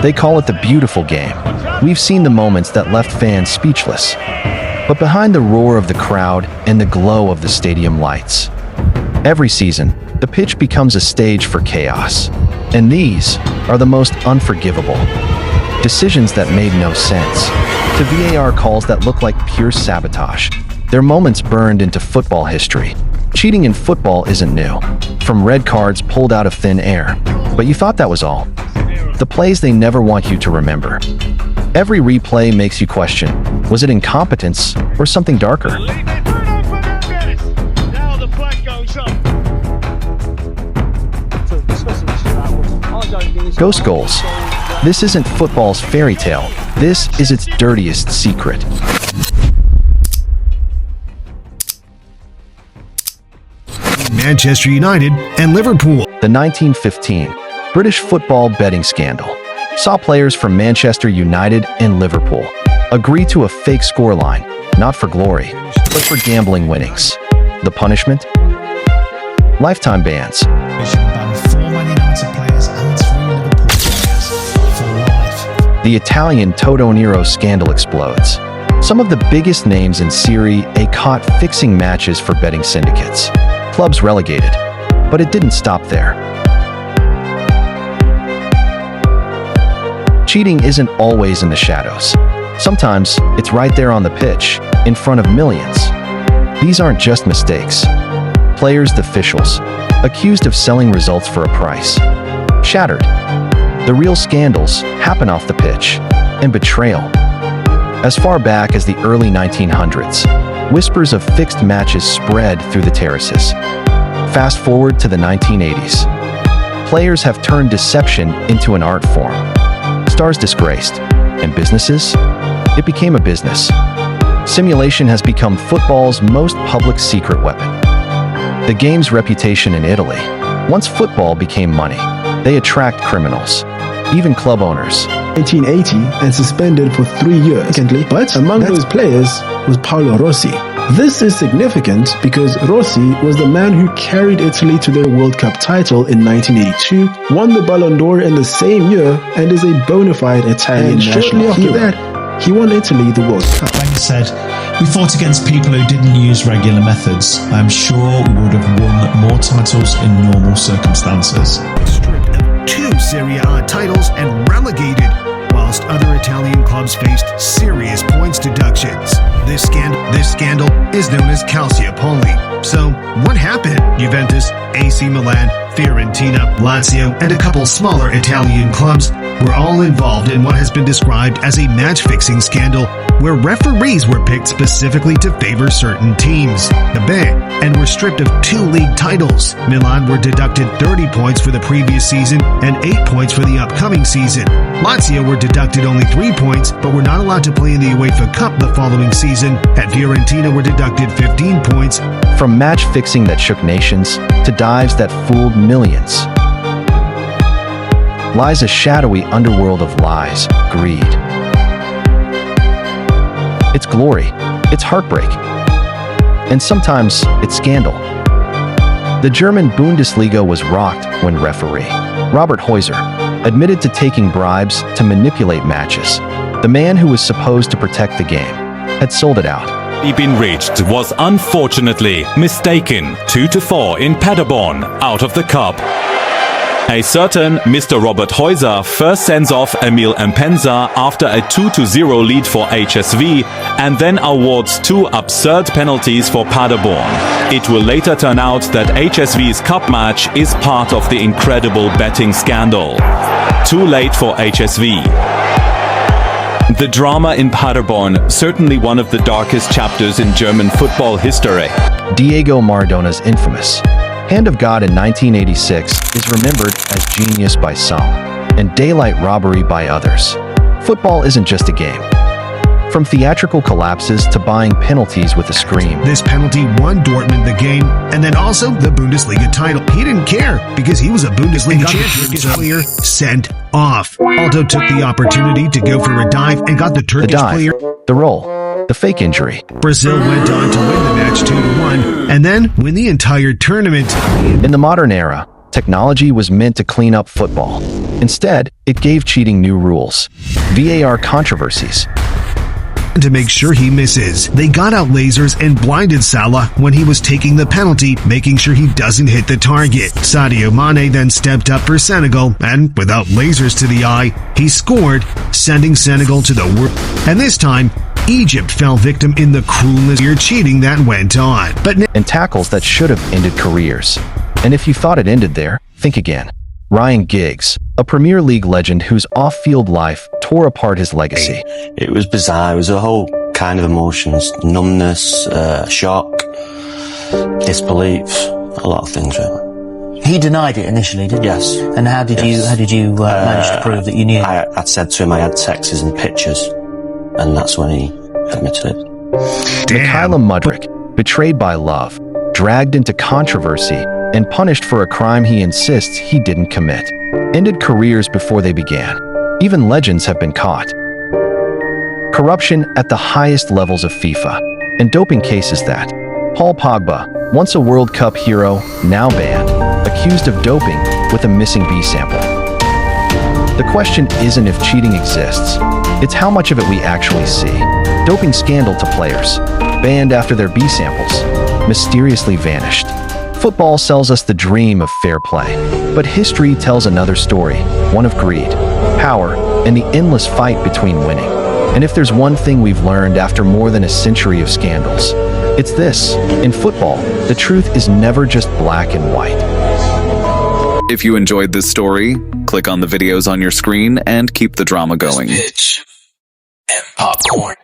They call it the beautiful game. We've seen the moments that left fans speechless. But behind the roar of the crowd and the glow of the stadium lights, every season, the pitch becomes a stage for chaos. And these are the most unforgivable. Decisions that made no sense, to VAR calls that look like pure sabotage. They're moments burned into football history. Cheating in football isn't new, from red cards pulled out of thin air. But you thought that was all. The plays they never want you to remember. Every replay makes you question, was it incompetence or something darker? Ghost goals. This isn't football's fairy tale. This is its dirtiest secret. Manchester United and Liverpool. The 1915 British football betting scandal saw players from Manchester United and Liverpool agree to a fake scoreline, not for glory, but for gambling winnings. The punishment? Lifetime bans. The Italian Toto Nero scandal explodes. Some of the biggest names in Serie A caught fixing matches for betting syndicates. Clubs relegated. But it didn't stop there. Cheating isn't always in the shadows. Sometimes it's right there on the pitch, in front of millions. These aren't just mistakes. Players, the officials, accused of selling results for a price. Shattered. The real scandals happen off the pitch. And betrayal. As far back as the early 1900s, whispers of fixed matches spread through the terraces. Fast forward to the 1980s. Players have turned deception into an art form. Stars disgraced. And businesses? It became a business. Simulation has become football's most public secret weapon. The game's reputation in Italy. Once football became money, they attract criminals, even club owners. 1980 and suspended for 3 years. But among those players was Paolo Rossi. This is significant because Rossi was the man who carried Italy to their World Cup title in 1982, won the Ballon d'Or in the same year, and is a bona fide Italian national hero. After that, he won Italy the World Cup. Wenger said, "We fought against people who didn't use regular methods. I'm sure we would have won more titles in normal circumstances." Stripped of 2 Serie A titles and relegated, whilst other Italian clubs faced serious points deductions. This scandal is known as calciopoli. So, what happened? Juventus, AC Milan, Fiorentina, Lazio, and a couple smaller Italian clubs were all involved in what has been described as a match-fixing scandal where referees were picked specifically to favor certain teams, the B, and were stripped of 2 league titles. Milan were deducted 30 points for the previous season and 8 points for the upcoming season. Lazio were deducted only 3 points, but were not allowed to play in the UEFA Cup the following season, and Fiorentina were deducted 15 points. From match-fixing that shook nations to dives that fooled millions, lies a shadowy underworld of lies, greed. It's glory, it's heartbreak, and sometimes it's scandal. The German Bundesliga was rocked when referee Robert Heuser admitted to taking bribes to manipulate matches. The man who was supposed to protect the game had sold it out. Been reached was unfortunately mistaken 2-4 in Paderborn out of the cup. A certain Mr. Robert Heuser first sends off Emil Mpenza after a 2-0 lead for HSV and then awards 2 absurd penalties for Paderborn. It will later turn out that HSV's cup match is part of the incredible betting scandal. Too late for HSV. The drama in Paderborn, certainly one of the darkest chapters in German football history. Diego Maradona's infamous Hand of God in 1986 is remembered as genius by some and daylight robbery by others. Football isn't just a game. From theatrical collapses to buying penalties with a scream. This penalty won Dortmund the game, and then also the Bundesliga title. He didn't care, because he was a Bundesliga champion. His player sent off. Aldo took the opportunity to go for a dive and got the Turkish player. The roll. The fake injury. Brazil went on to win the match 2-1, and then win the entire tournament. In the modern era, Technology was meant to clean up football. Instead, it gave cheating new rules. VAR controversies. To make sure he misses, they got out lasers and blinded Salah when he was taking the penalty, making sure he doesn't hit the target. Sadio Mane then stepped up for Senegal, and without lasers to the eye, he scored, sending Senegal to the world. And this time, Egypt fell victim in the cruelest cheating that went on. And tackles that should have ended careers. And if you thought it ended there, think again. Ryan Giggs, a Premier League legend whose off-field life tore apart his legacy. It was bizarre. It was a whole kind of emotions, numbness, shock, disbelief, a lot of things really. He denied it initially, didn't he? Yes. And how did you manage to prove that you knew? I'd said to him I had texts and pictures, and that's when he admitted it. Mykhailo Mudryk, betrayed by love, dragged into controversy, and punished for a crime he insists he didn't commit. Ended careers before they began. Even legends have been caught. Corruption at the highest levels of FIFA, and doping cases that Paul Pogba, once a World Cup hero, now banned, accused of doping with a missing B sample. The question isn't if cheating exists, it's how much of it we actually see. Doping scandal to players, banned after their B samples, mysteriously vanished. Football sells us the dream of fair play, but history tells another story, one of greed, power, and the endless fight between winning. And if there's one thing we've learned after more than a century of scandals, it's this: in football, the truth is never just black and white. If you enjoyed this story, click on the videos on your screen and keep the drama going. Pitch and popcorn.